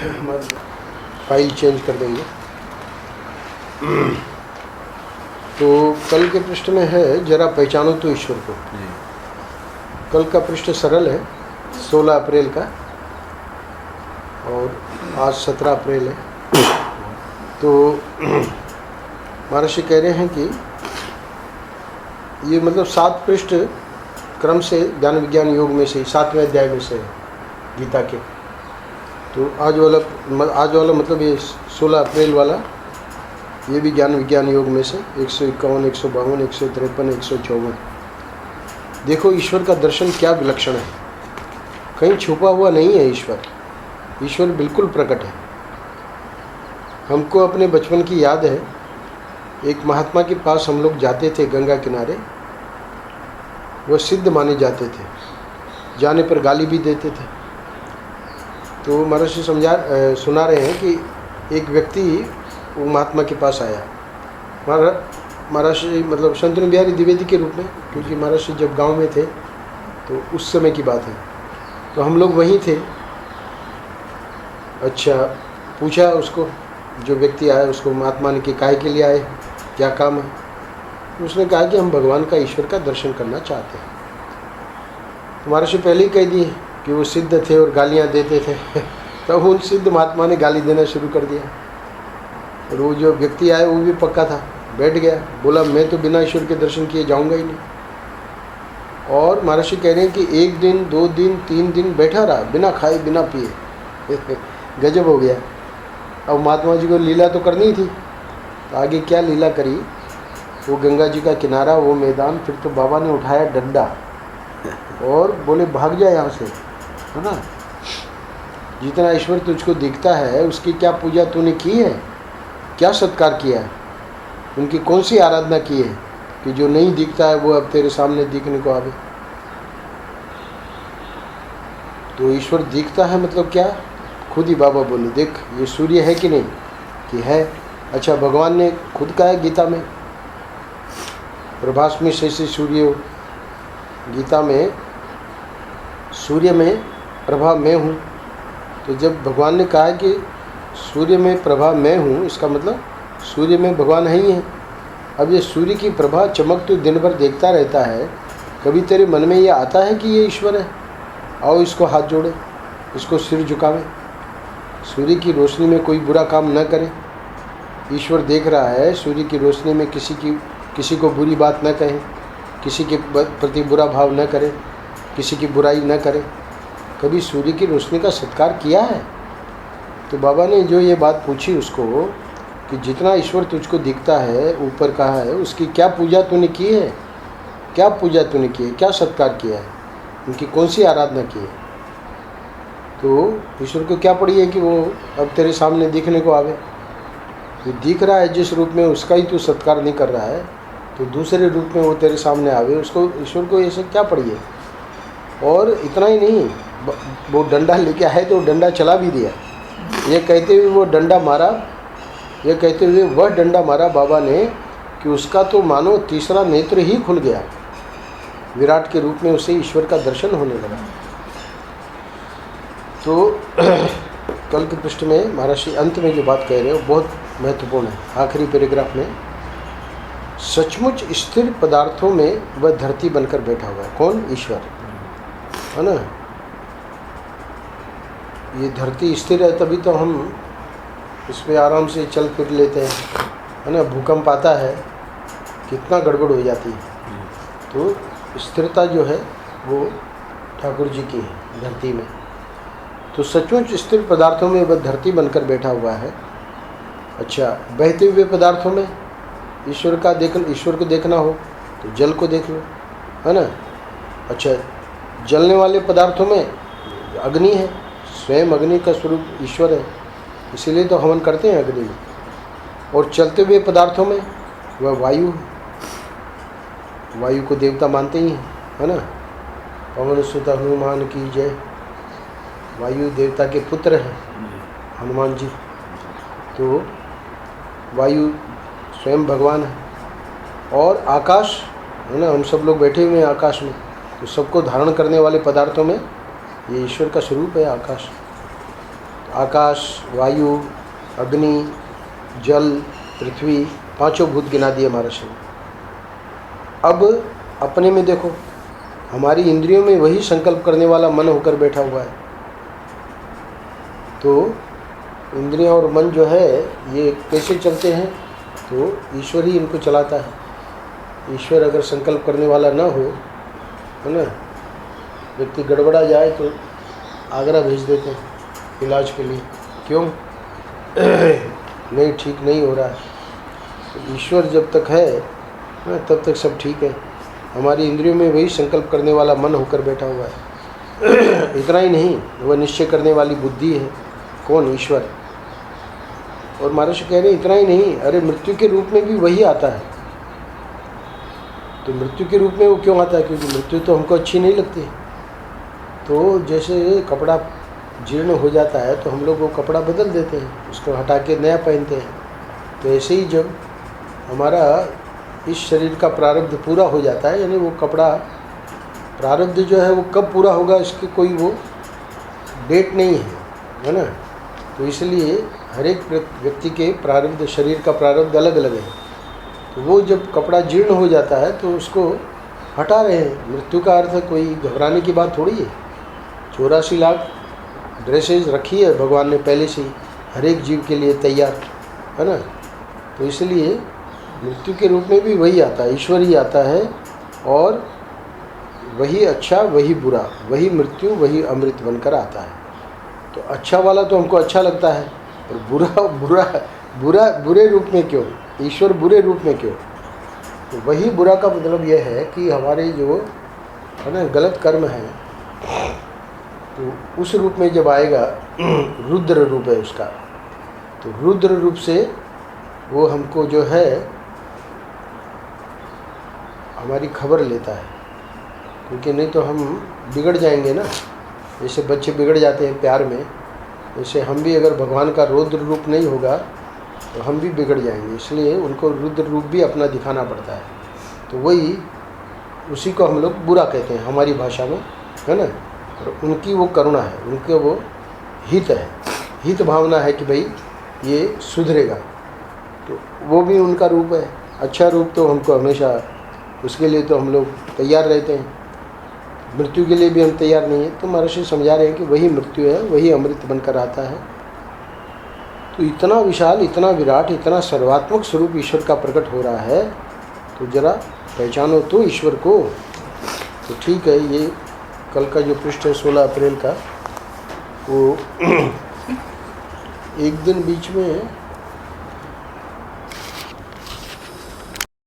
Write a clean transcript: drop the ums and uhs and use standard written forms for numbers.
हमारी file change कर देंगे। तो कल के पृष्ठ में है, जरा पहचानो तो ईश्वर को। कल का पृष्ठ सरल है, 16 अप्रैल का, और आज 17 अप्रैल है। तो महर्षि कह रहे हैं कि ये मतलब 7 पृष्ठ क्रम से ज्ञान विज्ञान योग में से 7वें अध्याय में से है गीता के। तो आज वाला मतलब ये 16 अप्रैल वाला, ये भी ज्ञान विज्ञान योग में से 151, 152, 153, 154। देखो ईश्वर का दर्शन क्या विलक्षण है, कहीं छुपा हुआ नहीं है ईश्वर। ईश्वर बिल्कुल प्रकट है। हमको अपने बचपन की याद है, एक महात्मा के पास हम लोग जाते थे गंगा किनारे। वो सिद्ध माने जाते थे, जाने पर गाली भी देते थे। तो महर्षि सुना रहे हैं कि एक व्यक्ति वो महात्मा के पास आया, महर्षि मतलब शंतनु बिहारी द्विवेदी के रूप में, क्योंकि महर्षि जब गांव में थे तो उस समय की बात है। तो हम लोग वहीं थे। अच्छा, पूछा उसको, जो व्यक्ति आया उसको, महात्मा ने कि काहे के लिए आए, क्या काम है। उसने कहा कि हम भगवान का, ईश्वर का दर्शन करना चाहते हैं। तो महर्षि पहले ही कह दिए कि वो सिद्ध थे और गालियाँ देते थे। तब उन सिद्ध महात्मा ने गाली देना शुरू कर दिया। और वो जो व्यक्ति आया वो भी पक्का था, बैठ गया, बोला मैं तो बिना ईश्वर के दर्शन किए जाऊंगा ही नहीं। और महर्षि कह रहे हैं कि 1 दिन, 2 दिन, 3 दिन बैठा रहा, बिना खाए बिना पिए। गजब हो गया। अब महात्मा जी को लीला तो करनी थी, तो आगे क्या लीला करी, वो गंगा जी का किनारा, वो मैदान। फिर तो बाबा ने उठाया डंडा और बोले भाग जा यहाँ से, है ना। जितना ईश्वर तुझको दिखता है उसकी क्या पूजा तूने की है, क्या सत्कार किया है, उनकी कौन सी आराधना की है कि जो नहीं दिखता है वो अब तेरे सामने दिखने को आवे। तो ईश्वर दिखता है मतलब क्या, खुद ही बाबा बोले देख ये सूर्य है कि नहीं, कि है। अच्छा, भगवान ने खुद कहा है गीता में, प्रभास्मि शशि सूर्य हो। गीता में सूर्य में प्रभा मैं हूँ। तो जब भगवान ने कहा है कि सूर्य में प्रभा मैं हूँ, इसका मतलब सूर्य में भगवान है ही है। अब ये सूर्य की प्रभा चमक तो दिन भर देखता रहता है, कभी तेरे मन में ये आता है कि ये ईश्वर है, आओ इसको हाथ जोड़े, इसको सिर झुकावे, सूर्य की रोशनी में कोई बुरा काम न करे। ईश्वर देख रहा है, सूर्य की रोशनी में किसी को बुरी बात न कहे, किसी के प्रति बुरा भाव न करे, किसी की बुराई न करे। कभी सूर्य की रोशनी का सत्कार किया है? तो बाबा ने जो ये बात पूछी उसको कि जितना ईश्वर तुझको दिखता है, ऊपर कहा है, उसकी क्या पूजा तूने की है, क्या पूजा तूने की है, क्या सत्कार किया है, उनकी कौन सी आराधना की है। तो ईश्वर को क्या पड़ी है कि वो अब तेरे सामने दिखने को आवे। तो दिख रहा है जिस रूप में, उसका ही तू सत्कार नहीं कर रहा है, तो दूसरे रूप में वो तेरे सामने आवे, उसको ईश्वर को ये सब क्या पड़ी है। और इतना ही नहीं, वो डंडा लेके आए तो डंडा चला भी दिया। ये कहते हुए वो डंडा मारा, ये कहते हुए वह डंडा मारा बाबा ने कि उसका तो मानो तीसरा नेत्र ही खुल गया, विराट के रूप में उसे ईश्वर का दर्शन होने लगा। तो कल के पृष्ठ में महर्षि अंत में जो बात कह रहे हो बहुत महत्वपूर्ण है। आखिरी पैराग्राफ में, सचमुच स्थिर पदार्थों में वह धरती बनकर बैठा हुआ है। कौन? ईश्वर, है ना। ये धरती स्थिर है तभी तो हम इस पर आराम से चल फिर लेते हैं, है ना। भूकंप आता है कितना गड़बड़ हो जाती है। तो स्थिरता जो है वो ठाकुर जी की है धरती में। तो सचमुच स्थिर पदार्थों में वह धरती बनकर बैठा हुआ है। अच्छा, बहते हुए पदार्थों में ईश्वर को देखना हो तो जल को देख लो, है ना। अच्छा, जलने वाले पदार्थों में अग्नि है, स्वयं अग्नि का स्वरूप ईश्वर है, इसीलिए तो हवन करते हैं अग्नि में। और चलते हुए पदार्थों में वह वायु है, वायु को देवता मानते ही हैं, है ना। पवन सुत हनुमान की जय। वायु देवता के पुत्र हैं हनुमान जी। तो वायु स्वयं भगवान है। और आकाश, है ना, हम सब लोग बैठे हुए हैं आकाश में, तो सबको धारण करने वाले पदार्थों में ये ईश्वर का स्वरूप है आकाश। आकाश, वायु, अग्नि, जल, पृथ्वी, पांचों भूत गिना दिए महर्षि ने। अब अपने में देखो, हमारी इंद्रियों में वही संकल्प करने वाला मन होकर बैठा हुआ है। तो इंद्रियां और मन जो है ये कैसे चलते हैं? तो ईश्वर ही इनको चलाता है। ईश्वर अगर संकल्प करने वाला ना हो, है ना, व्यक्ति गड़बड़ा जाए तो आगरा भेज देते हैं इलाज के लिए। क्यों? नहीं, ठीक नहीं हो रहा है। तो ईश्वर जब तक है ना, तब तक सब ठीक है। हमारी इंद्रियों में वही संकल्प करने वाला मन होकर बैठा हुआ है। इतना ही नहीं, वह निश्चय करने वाली बुद्धि है। कौन? ईश्वर। और महर्षि कह रहे हैं इतना ही नहीं, अरे मृत्यु के रूप में भी वही आता है। तो मृत्यु के रूप में वो क्यों आता है? क्योंकि मृत्यु तो हमको अच्छी नहीं लगती। तो जैसे कपड़ा जीर्ण हो जाता है तो हम लोग वो कपड़ा बदल देते हैं, उसको हटा के नया पहनते हैं। तो ऐसे ही जब हमारा इस शरीर का प्रारब्ध पूरा हो जाता है, यानी वो कपड़ा प्रारब्ध जो है वो कब पूरा होगा इसकी कोई वो डेट नहीं है ना। तो इसलिए हर एक व्यक्ति के प्रारब्ध, शरीर का प्रारब्ध अलग अलग है। तो वो जब कपड़ा जीर्ण हो जाता है तो उसको हटा रहे हैं। मृत्यु का अर्थ कोई घबराने की बात थोड़ी है। 84 लाख ड्रेसेज रखी है भगवान ने पहले से ही हर एक जीव के लिए तैयार, है ना। तो इसलिए मृत्यु के रूप में भी वही आता है, ईश्वर ही आता है। और वही अच्छा, वही बुरा, वही मृत्यु, वही अमृत बनकर आता है। तो अच्छा वाला तो हमको अच्छा लगता है, और बुरे रूप में क्यों? ईश्वर बुरे रूप में क्यों? तो वही बुरा का मतलब यह है कि हमारे जो है ना गलत कर्म है, तो उस रूप में जब आएगा, रुद्र रूप है उसका, तो रुद्र रूप से वो हमको जो है हमारी खबर लेता है। क्योंकि नहीं तो हम बिगड़ जाएंगे ना। जैसे बच्चे बिगड़ जाते हैं प्यार में, जैसे हम भी अगर भगवान का रुद्र रूप नहीं होगा तो हम भी बिगड़ जाएंगे। इसलिए उनको रुद्र रूप भी अपना दिखाना पड़ता है। तो वही उसी को हम लोग बुरा कहते हैं हमारी भाषा में, है ना। और उनकी वो करुणा है, उनके वो हित है, हित भावना है कि भाई ये सुधरेगा। तो वो भी उनका रूप है। अच्छा रूप तो हमको हमेशा, उसके लिए तो हम लोग तैयार रहते हैं। मृत्यु के लिए भी हम तैयार नहीं हैं। तो महर्षि समझा रहे हैं कि वही मृत्यु है, वही अमृत बनकर आता है। तो इतना विशाल, इतना विराट, इतना सर्वात्मक स्वरूप ईश्वर का प्रकट हो रहा है। तो जरा पहचानो तो ईश्वर को। तो ठीक है, ये कल का जो पृष्ठ है 16 अप्रैल का, वो एक दिन बीच में